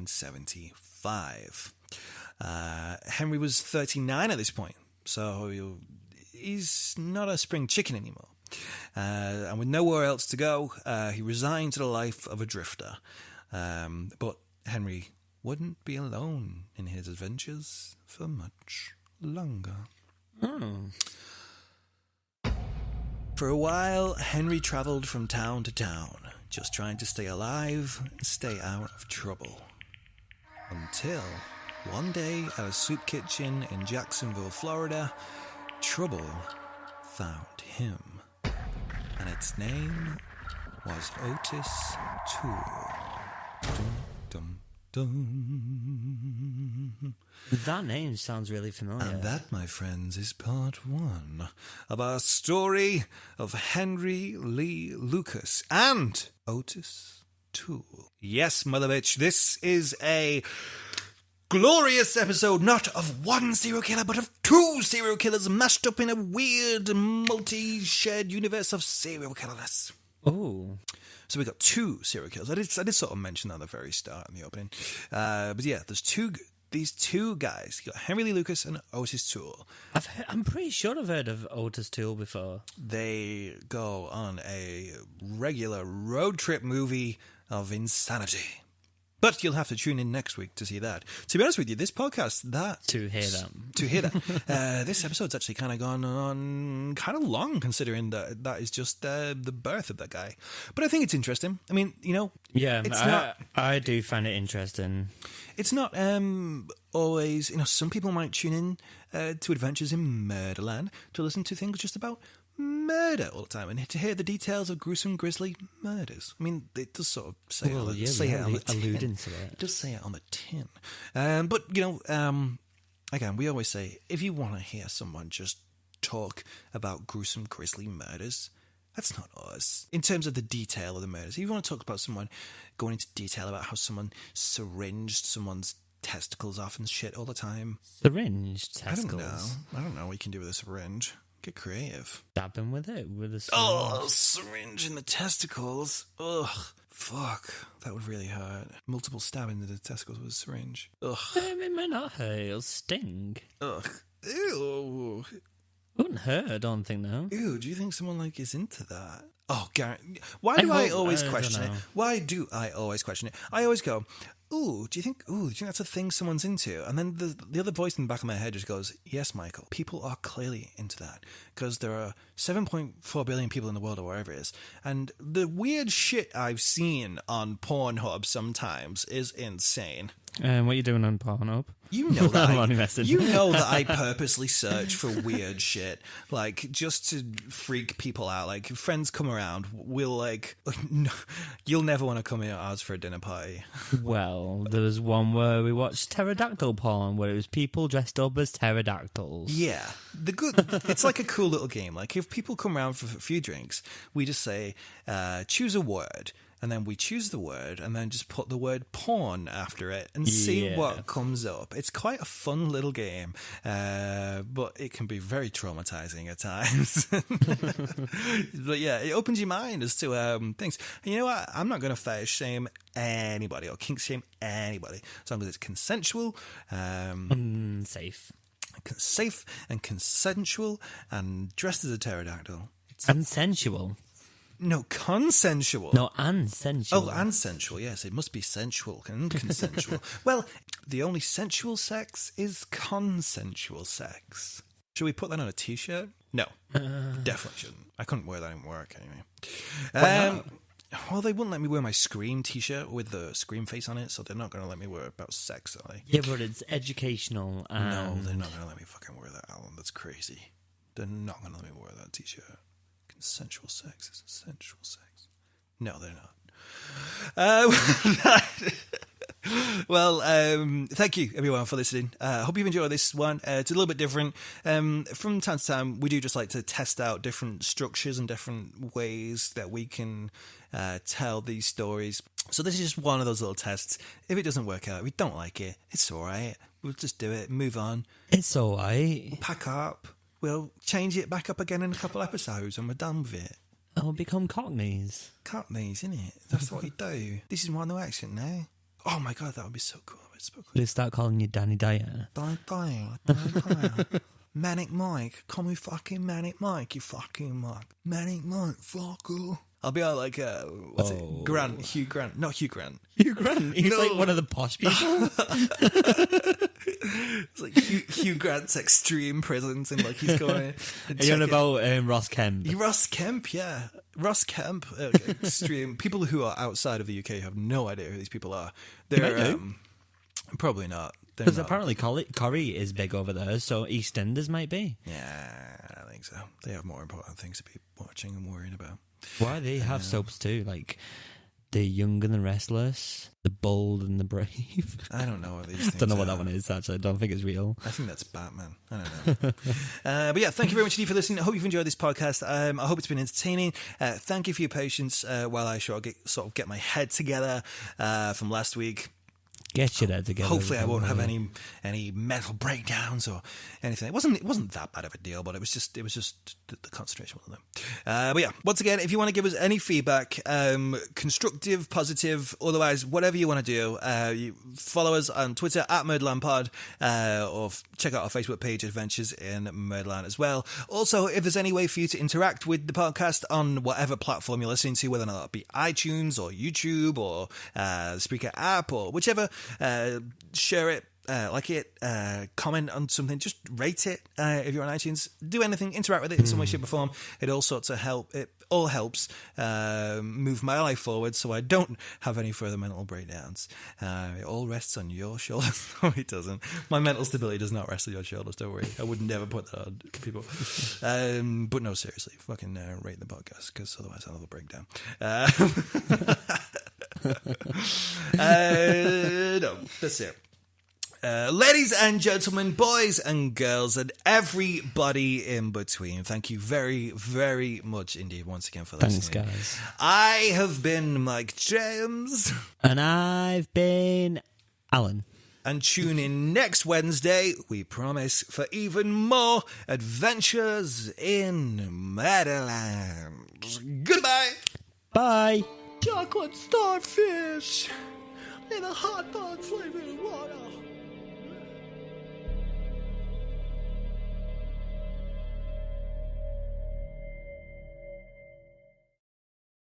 1975. Henry was 39 at this point, so he's not a spring chicken anymore. And with nowhere else to go, he resigned to the life of a drifter. But Henry wouldn't be alone in his adventures for much longer. For a while, Henry travelled from town to town, just trying to stay alive and stay out of trouble. Until one day at a soup kitchen in Jacksonville, Florida, trouble found him. And its name was Otis Toole. Dum, dum, dum. That name sounds really familiar. And that, my friends, is part one of our story of Henry Lee Lucas and Otis Toole. Yes, mother bitch, this is a glorious episode, not of one serial killer, but of two serial killers mashed up in a weird, multi-shared universe of serial killerness. Oh. So we got two serial killers. I did sort of mention that at the very start in the opening. But yeah, there's these two guys. You got Henry Lee Lucas and Otis Toole. I'm pretty sure I've heard of Otis Toole before. They go on a regular road trip movie of insanity. But you'll have to tune in next week to see that. To be honest with you, this podcast, To hear them. This episode's actually kind of gone on kind of long, considering that is just the birth of that guy. But I think it's interesting. I mean, Yeah, I do find it interesting. It's not always, some people might tune in to Adventures in Murderland to listen to things just about murder all the time and to hear the details of gruesome, grisly murders. I mean, it does sort of say, it on the alluding tin. to it. It does say it on the tin. But, again, we always say, if you want to hear someone just talk about gruesome, grisly murders, that's not us. In terms of the detail of the murders, if you want to talk about someone going into detail about how someone syringed someone's testicles off and shit all the time. Syringed testicles? I don't know what you can do with a syringe. Get creative. Stab them with it, with a syringe. Oh, syringe in the testicles. Ugh. Fuck. That would really hurt. Multiple stabbing in the testicles with a syringe. Ugh. It might not hurt. It'll sting. Ugh. Ew. Wouldn't hurt, I don't think, no. Ew, do you think someone, is into that? Oh, Garrett. Why do I always question it? Why do I always question it? I always go, do you think that's a thing someone's into? And then the other voice in the back of my head just goes, yes, Michael, people are clearly into that because there are 7.4 billion people in the world or wherever it is. And the weird shit I've seen on Pornhub sometimes is insane. What are you doing on Pornhub? You know that I'm only messing. You know that I purposely search for weird shit, just to freak people out. Like, friends come around, we'll no, you'll never want to come here ours for a dinner party. Well, there was one where we watched pterodactyl porn, where it was people dressed up as pterodactyls. Yeah, it's like a cool little game. Like, if people come around for a few drinks, we just say, choose a word. And then we choose the word and then just put the word porn after it and see what comes up. It's quite a fun little game, but it can be very traumatizing at times. But yeah, it opens your mind as to things. And you know what? I'm not going to fetish shame anybody or kink shame anybody as long as it's consensual. Safe and consensual and dressed as a pterodactyl. Unsensual. No, consensual. No, unsensual. Oh, unsensual, yes. It must be sensual and consensual. Well, the only sensual sex is consensual sex. Should we put that on a t-shirt? No, definitely shouldn't. I couldn't wear that in work anyway. Well, they wouldn't let me wear my Scream t-shirt with the Scream face on it, so they're not going to let me wear it about sex, are they? Yeah, but it's educational. No, they're not going to let me fucking wear that, Alan. That's crazy. They're not going to let me wear that t-shirt. Consensual sex is sensual sex. No, they're not. Well, thank you everyone for listening. I hope you've enjoyed this one. It's a little bit different. From time to time, we do just like to test out different structures and different ways that we can tell these stories. So this is just one of those little tests. If it doesn't work out, if we don't like it, it's all right. We'll just do it, move on. It's all right. We'll pack up. We'll change it back up again in a couple episodes and we're done with it. I'll become Cockneys. Cockneys, innit? That's what you do. This is my new accent now. Oh my god, that would be so cool. It's so cool. They start calling you Danny Dyer. Dyer. Manic Mike. Call me fucking Manic Mike, you fucking Mike. Manic Mike, fucker. I'll be like, what's it? Grant. Hugh Grant. Not Hugh Grant. Hugh Grant? He's like one of the posh people. It's like Hugh Grant's extreme prisons and like he's going... Are you on about Ross Kemp? Ross Kemp, yeah. Ross Kemp, extreme. People who are outside of the UK have no idea who these people are. They're probably not. Because apparently Corrie is big over there, so EastEnders might be. Yeah, I think so. They have more important things to be watching and worrying about. Why they have soaps too, like The Young and the Restless, The Bold and the Brave. I don't know what these things don't know what that one is, actually. I don't think it's real. I think that's Batman. I don't know. But yeah, thank you very much indeed for listening. I hope you've enjoyed this podcast. I hope it's been entertaining. Thank you for your patience while I sort of get my head together from last week. Get your head together. Hopefully I won't have any mental breakdowns or anything. It wasn't that bad of a deal, but it was just the concentration wasn't there. But yeah, once again, if you want to give us any feedback, constructive, positive, otherwise, whatever you want to do, you follow us on Twitter at MurderlandPod, or check out our Facebook page, Adventures in Murderland as well. Also, if there's any way for you to interact with the podcast on whatever platform you're listening to, whether or not that be iTunes or YouTube or the Spreaker app or whichever, share it, like it, comment on something, just rate it if you're on iTunes. Do anything, interact with it in some way, shape or form. It all helps move my life forward so I don't have any further mental breakdowns. It all rests on your shoulders. No, it doesn't. My mental stability does not rest on your shoulders, don't worry. I would never put that on people. But no, seriously, fucking rate the podcast, because otherwise I'll have a breakdown. No, that's it. Ladies and gentlemen, boys and girls, and everybody in between, thank you very, very much indeed once again for listening. Thanks, guys. I have been Mike James. And I've been Alan. And tune in next Wednesday, we promise, for even more adventures in Murderland. Goodbye. Bye. Chocolate starfish in a hot dog flavor.